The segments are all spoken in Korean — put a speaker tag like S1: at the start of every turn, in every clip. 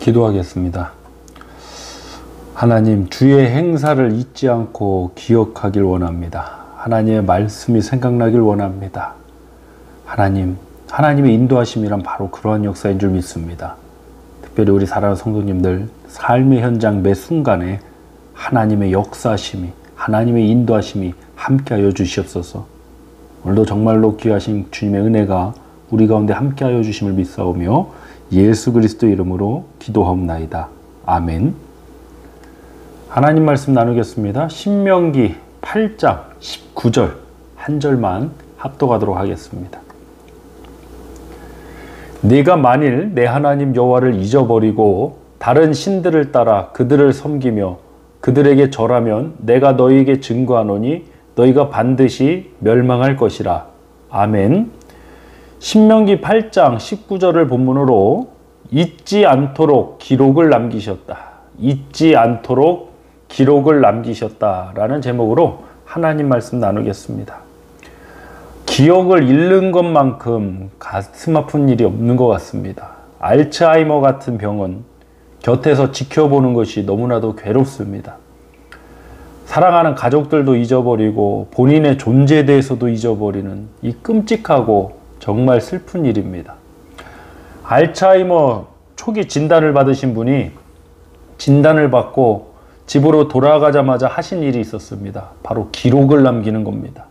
S1: 기도하겠습니다. 하나님, 주의 행사를 잊지 않고 기억하길 원합니다. 하나님의 말씀이 생각나길 원합니다. 하나님의 인도하심이란 바로 그러한 역사인 줄 믿습니다. 특별히 우리 사랑하는 성도님들, 삶의 현장 매 순간에 하나님의 역사하심이, 하나님의 인도하심이 함께하여 주시옵소서. 오늘도 정말로 귀하신 주님의 은혜가 우리 가운데 함께하여 주심을 믿사오며 예수 그리스도 이름으로 기도하옵나이다. 아멘. 하나님 말씀 나누겠습니다. 신명기 8장 19절 한 절만 합독하도록 하겠습니다. 네가 만일 내 하나님 여호와를 잊어버리고 다른 신들을 따라 그들을 섬기며 그들에게 절하면 내가 너희에게 증거하노니 너희가 반드시 멸망할 것이라. 아멘. 신명기 8장 19절을 본문으로 잊지 않도록 기록을 남기셨다. 잊지 않도록 기록을 남기셨다라는 제목으로 하나님 말씀 나누겠습니다. 기억을 잃는 것만큼 가슴 아픈 일이 없는 것 같습니다. 알츠하이머 같은 병은 곁에서 지켜보는 것이 너무나도 괴롭습니다. 사랑하는 가족들도 잊어버리고 본인의 존재에 대해서도 잊어버리는 이 끔찍하고 정말 슬픈 일입니다. 알츠하이머 초기 진단을 받으신 분이 진단을 받고 집으로 돌아가자마자 하신 일이 있었습니다. 바로 기록을 남기는 겁니다.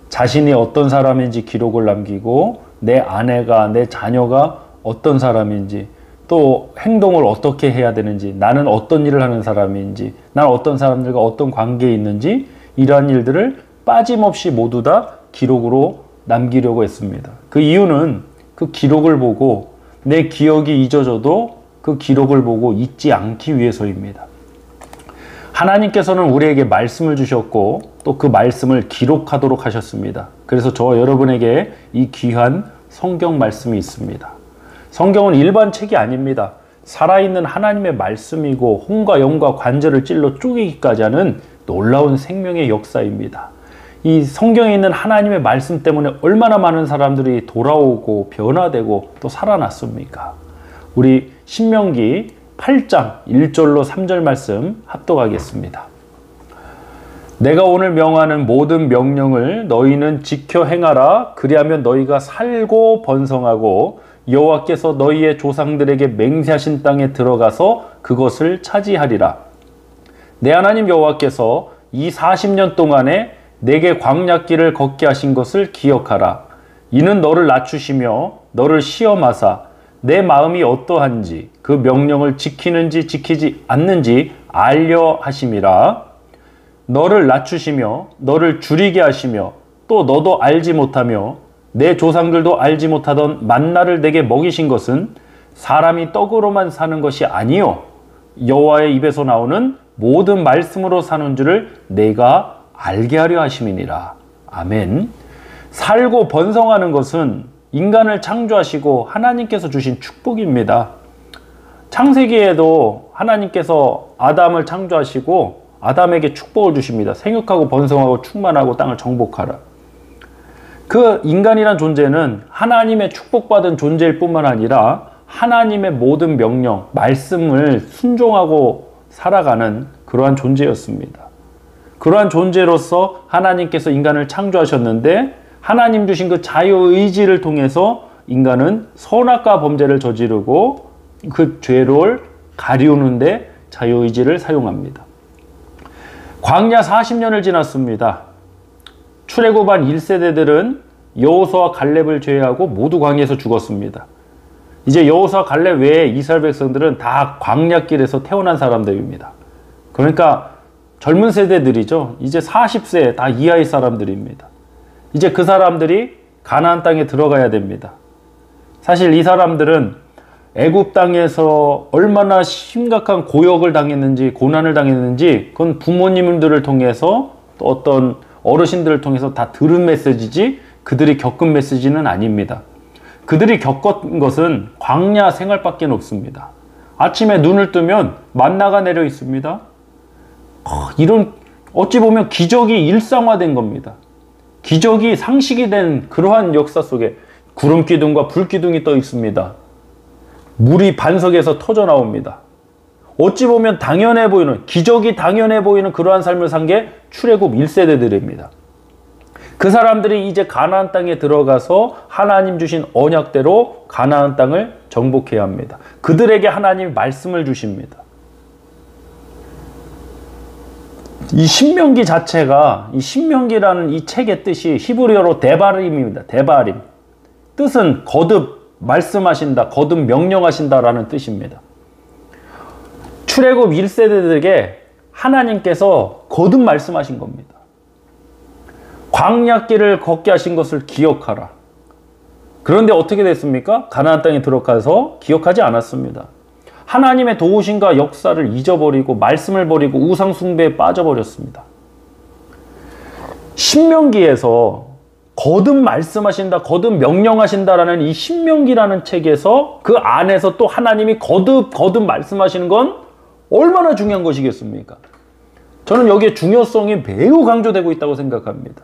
S1: 자신이 어떤 사람인지 기록을 남기고 내 아내가, 내 자녀가 어떤 사람인지, 또 행동을 어떻게 해야 되는지, 나는 어떤 일을 하는 사람인지, 나는 어떤 사람들과 어떤 관계에 있는지, 이러한 일들을 빠짐없이 모두 다 기록으로 남기려고 했습니다. 그 이유는 그 기록을 보고 내 기억이 잊어져도 그 기록을 보고 잊지 않기 위해서입니다. 하나님께서는 우리에게 말씀을 주셨고 또 그 말씀을 기록하도록 하셨습니다. 그래서 저와 여러분에게 이 귀한 성경 말씀이 있습니다. 성경은 일반 책이 아닙니다. 살아있는 하나님의 말씀이고 혼과 영과 관절을 찔러 쪼개기까지 하는 놀라운 생명의 역사입니다. 이 성경에 있는 하나님의 말씀 때문에 얼마나 많은 사람들이 돌아오고 변화되고 또 살아났습니까? 우리 신명기 8장 1절로 3절 말씀 합독하겠습니다. 내가 오늘 명하는 모든 명령을 너희는 지켜 행하라. 그리하면 너희가 살고 번성하고 여호와께서 너희의 조상들에게 맹세하신 땅에 들어가서 그것을 차지하리라. 내 하나님 여호와께서 이 40년 동안에 내게 광야길을 걷게 하신 것을 기억하라. 이는 너를 낮추시며 너를 시험하사 내 마음이 어떠한지 그 명령을 지키는지 지키지 않는지 알려 하심이라. 너를 낮추시며 너를 줄이게 하시며 또 너도 알지 못하며 내 조상들도 알지 못하던 만나를 내게 먹이신 것은 사람이 떡으로만 사는 것이 아니요 여호와의 입에서 나오는 모든 말씀으로 사는 줄을 내가 알게 하려 하심이니라. 아멘. 살고 번성하는 것은 인간을 창조하시고 하나님께서 주신 축복입니다. 창세기에도 하나님께서 아담을 창조하시고 아담에게 축복을 주십니다. 생육하고 번성하고 충만하고 땅을 정복하라. 그 인간이란 존재는 하나님의 축복받은 존재일 뿐만 아니라 하나님의 모든 명령, 말씀을 순종하고 살아가는 그러한 존재였습니다. 그러한 존재로서 하나님께서 인간을 창조하셨는데 하나님 주신 그 자유의지를 통해서 인간은 선악과 범죄를 저지르고 그 죄를 가리우는데 자유의지를 사용합니다. 광야 40년을 지났습니다. 출애굽한 1세대들은 여호수아와 갈렙을 제외하고 모두 광야에서 죽었습니다. 이제 여호수아와 갈렙 외에 이스라엘 백성들은 다 광야길에서 태어난 사람들입니다. 그러니까 젊은 세대들이죠. 이제 40세 다 이하의 사람들입니다. 이제 그 사람들이 가나안 땅에 들어가야 됩니다. 사실 이 사람들은 애굽 땅에서 얼마나 심각한 고역을 당했는지, 고난을 당했는지 그건 부모님들을 통해서 또 어떤 어르신들을 통해서 다 들은 메시지지 그들이 겪은 메시지는 아닙니다. 그들이 겪은 것은 광야 생활밖에 없습니다. 아침에 눈을 뜨면 만나가 내려 있습니다. 이런 어찌 보면 기적이 일상화된 겁니다. 기적이 상식이 된 그러한 역사 속에 구름 기둥과 불 기둥이 떠 있습니다. 물이 반석에서 터져 나옵니다. 어찌 보면 당연해 보이는, 기적이 당연해 보이는 그러한 삶을 산 게 출애굽 1세대들입니다. 그 사람들이 이제 가나안 땅에 들어가서 하나님 주신 언약대로 가나안 땅을 정복해야 합니다. 그들에게 하나님이 말씀을 주십니다. 이 신명기 자체가, 이 신명기라는 이 책의 뜻이 히브리어로 데바림입니다. 데바림. 뜻은 거듭 말씀하신다, 거듭 명령하신다라는 뜻입니다. 출애굽 1세대들에게 하나님께서 거듭 말씀하신 겁니다. 광야길을 걷게 하신 것을 기억하라. 그런데 어떻게 됐습니까? 가나안 땅에 들어가서 기억하지 않았습니다. 하나님의 도우심과 역사를 잊어버리고 말씀을 버리고 우상 숭배에 빠져버렸습니다. 신명기에서 거듭 말씀하신다, 거듭 명령하신다라는 이 신명기라는 책에서 그 안에서 또 하나님이 거듭 말씀하시는 건 얼마나 중요한 것이겠습니까? 저는 여기에 중요성이 매우 강조되고 있다고 생각합니다.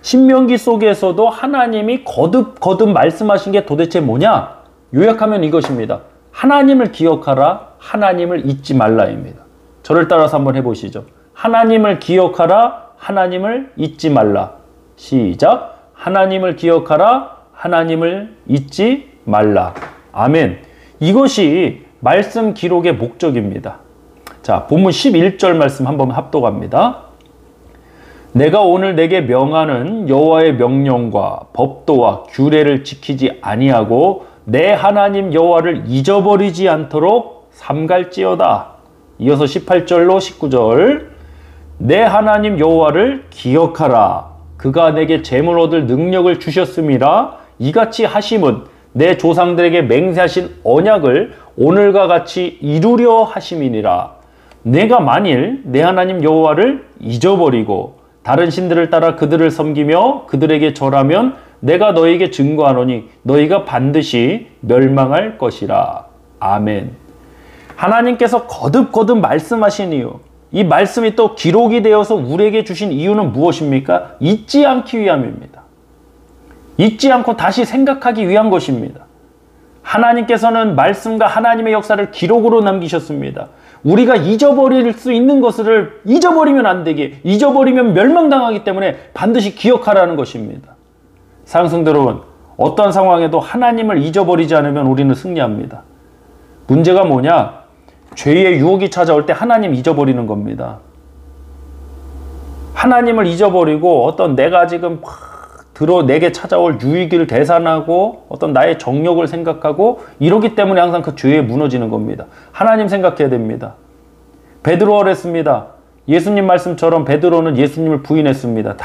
S1: 신명기 속에서도 하나님이 거듭 말씀하신 게 도대체 뭐냐? 요약하면 이것입니다. 하나님을 기억하라, 하나님을 잊지 말라입니다. 저를 따라서 한번 해보시죠. 하나님을 기억하라, 하나님을 잊지 말라. 시작. 하나님을 기억하라, 하나님을 잊지 말라. 아멘. 이것이 말씀 기록의 목적입니다. 자, 본문 11절 말씀 한번 합독합니다. 내가 오늘 내게 명하는 여호와의 명령과 법도와 규례를 지키지 아니하고 내 하나님 여호와를 잊어버리지 않도록 삼갈지어다. 이어서 18절로 19절. 내 하나님 여호와를 기억하라. 그가 내게 재물 얻을 능력을 주셨음이라. 이같이 하심은 내 조상들에게 맹세하신 언약을 오늘과 같이 이루려 하심이니라. 내가 만일 내 하나님 여호와를 잊어버리고 다른 신들을 따라 그들을 섬기며 그들에게 절하면 내가 너희에게 증거하노니 너희가 반드시 멸망할 것이라. 아멘. 하나님께서 거듭 말씀하신 이유, 이 말씀이 또 기록이 되어서 우리에게 주신 이유는 무엇입니까? 잊지 않기 위함입니다. 잊지 않고 다시 생각하기 위한 것입니다. 하나님께서는 말씀과 하나님의 역사를 기록으로 남기셨습니다. 우리가 잊어버릴 수 있는 것을 잊어버리면 안 되게, 잊어버리면 멸망당하기 때문에 반드시 기억하라는 것입니다. 사랑하는 성도 여러분, 어떤 상황에도 하나님을 잊어버리지 않으면 우리는 승리합니다. 문제가 뭐냐? 죄의 유혹이 찾아올 때 하나님 잊어버리는 겁니다. 하나님을 잊어버리고 어떤 내가 지금 내게 찾아올 유익을 계산하고 어떤 나의 정욕을 생각하고 이러기 때문에 항상 그 죄에 무너지는 겁니다. 하나님 생각해야 됩니다. 베드로가 그랬습니다. 예수님 말씀처럼 베드로는 예수님을 부인했습니다.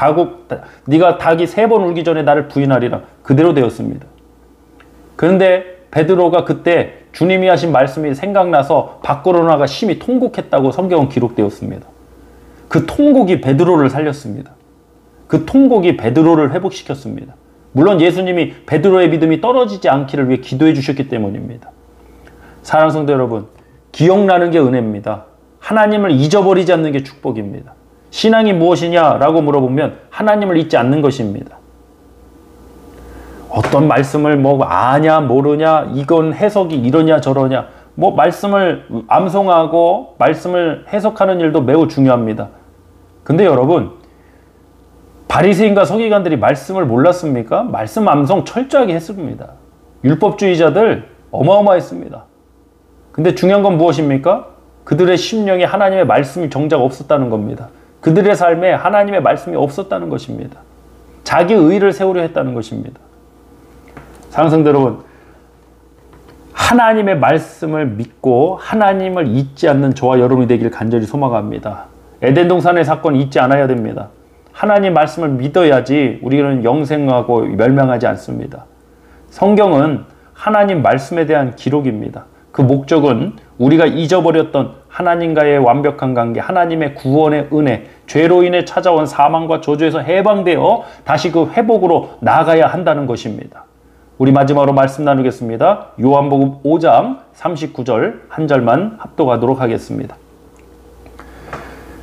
S1: 네가 닭이 3번 울기 전에 나를 부인하리라. 그대로 되었습니다. 그런데 베드로가 그때 주님이 하신 말씀이 생각나서 밖으로 나가 심히 통곡했다고 성경은 기록되었습니다. 그 통곡이 베드로를 살렸습니다. 그 통곡이 베드로를 회복시켰습니다. 물론 예수님이 베드로의 믿음이 떨어지지 않기를 위해 기도해 주셨기 때문입니다. 사랑하는 성도 여러분, 기억나는 게 은혜입니다. 하나님을 잊어버리지 않는 게 축복입니다. 신앙이 무엇이냐라고 물어보면 하나님을 잊지 않는 것입니다. 어떤 말씀을 아냐 모르냐, 이건 해석이 이러냐 저러냐, 말씀을 암송하고 말씀을 해석하는 일도 매우 중요합니다. 근데 여러분, 바리새인과 서기관들이 말씀을 몰랐습니까? 말씀 암송 철저하게 했습니다. 율법주의자들 어마어마했습니다. 근데 중요한 건 무엇입니까? 그들의 심령에 하나님의 말씀이 정작 없었다는 겁니다. 그들의 삶에 하나님의 말씀이 없었다는 것입니다. 자기 의를 세우려 했다는 것입니다. 사랑하는 성도 여러분, 하나님의 말씀을 믿고 하나님을 잊지 않는 저와 여러분이 되길 간절히 소망합니다. 에덴 동산의 사건 잊지 않아야 됩니다. 하나님 말씀을 믿어야지 우리는 영생하고 멸망하지 않습니다. 성경은 하나님 말씀에 대한 기록입니다. 그 목적은 우리가 잊어버렸던 하나님과의 완벽한 관계, 하나님의 구원의 은혜, 죄로 인해 찾아온 사망과 저주에서 해방되어 다시 그 회복으로 나아가야 한다는 것입니다. 우리 마지막으로 말씀 나누겠습니다. 요한복음 5장 39절 한 절만 합독하도록 하겠습니다.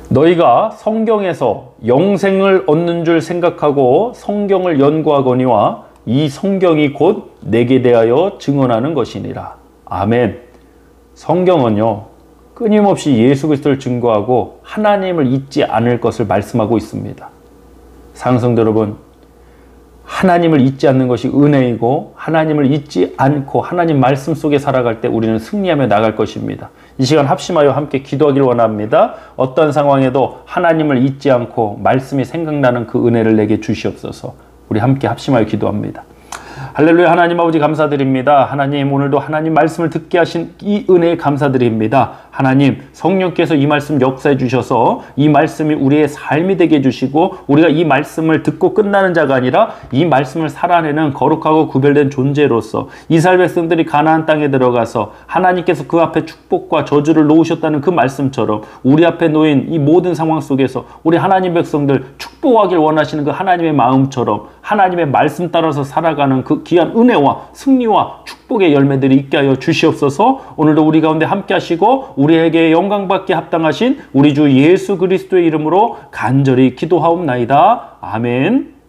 S1: 너희가 성경에서 영생을 얻는 줄 생각하고 성경을 연구하거니와 이 성경이 곧 내게 대하여 증언하는 것이니라. 아멘. 성경은요, 끊임없이 예수 그리스도를 증거하고 하나님을 잊지 않을 것을 말씀하고 있습니다. 사랑성도 여러분, 하나님을 잊지 않는 것이 은혜이고 하나님을 잊지 않고 하나님 말씀 속에 살아갈 때 우리는 승리하며 나갈 것입니다. 이 시간 합심하여 함께 기도하기를 원합니다. 어떤 상황에도 하나님을 잊지 않고 말씀이 생각나는 그 은혜를 내게 주시옵소서. 우리 함께 합심하여 기도합니다. 할렐루야. 하나님 아버지 감사드립니다. 하나님, 오늘도 하나님 말씀을 듣게 하신 이 은혜에 감사드립니다. 하나님, 성령께서 이 말씀 역사해 주셔서 이 말씀이 우리의 삶이 되게 해주시고 우리가 이 말씀을 듣고 끝나는 자가 아니라 이 말씀을 살아내는 거룩하고 구별된 존재로서 이스라엘 백성들이 가나안 땅에 들어가서 하나님께서 그 앞에 축복과 저주를 놓으셨다는 그 말씀처럼 우리 앞에 놓인 이 모든 상황 속에서 우리 하나님 백성들 축복하길 원하시는 그 하나님의 마음처럼 하나님의 말씀 따라서 살아가는 그 귀한 은혜와 승리와 축복의 열매들이 있게 하여 주시옵소서. 오늘도 우리 가운데 함께 하시고 우리에게 영광받게 합당하신 우리 주 예수 그리스도의 이름으로 간절히 기도하옵나이다. 아멘.